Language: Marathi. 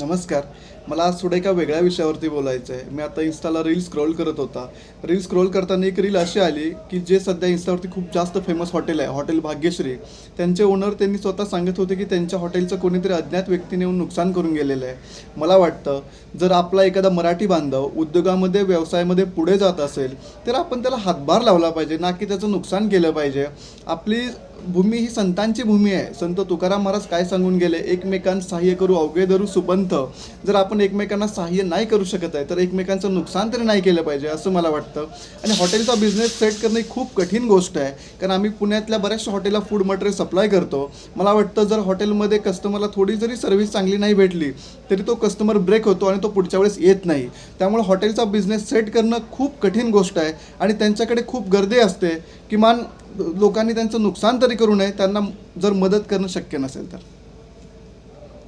नमस्कार. मला आज थोडं एका वेगळ्या विषयावरती बोलायचं आहे. मी आता Instaला रील स्क्रोल करत होता. रील स्क्रोल करताना एक रील अशी आली, की जे सध्या Instaवरती खूप जास्त फेमस हॉटेल आहे, हॉटेल भाग्यश्री. त्यांचे ओनर त्यांनी स्वतः सांगत होते, की त्यांच्या हॉटेलचं कोणीतरी अज्ञात व्यक्तीने येऊन नुकसान करून गेलेलं आहे. मला वाटतं, जर आपला एखादा मराठी बांधव उद्योगामध्ये, व्यवसायामध्ये पुढे जात असेल, तर आपण त्याला हातभार लावला पाहिजे, ना की त्याचं नुकसान केलं पाहिजे. आपली भूमी ही संतांची भूमी आहे. संत तुकाराम महाराज काय सांगून गेले, एकमेकांना सहाय्य करू अवघे धरू सुपंथ. जर आपण एकमेकांना सहाय्य नाही करू शकत आहे, तर एकमेकांचं नुकसान तरी नाही केलं पाहिजे असं मला वाटतं. आणि हॉटेलचा बिझनेस सेट करणं ही खूप कठीण गोष्ट आहे, कारण आम्ही पुण्यातल्या बऱ्याचशा हॉटेलला फूड मटेरियल सप्लाय करतो. मला वाटतं जर हॉटेलमध्ये कस्टमरला थोडी जरी सर्व्हिस चांगली नाही भेटली, तरी तो कस्टमर ब्रेक होतो आणि तो पुढच्या वेळेस येत नाही. त्यामुळे हॉटेलचा बिझनेस सेट करणं खूप कठीण गोष्ट आहे आणि त्यांच्याकडे खूप गर्दी असते. किमान लोकांनी त्यांचं नुकसान तरी करू नये, त्यांना जर मदत करणं शक्य नसेल तर.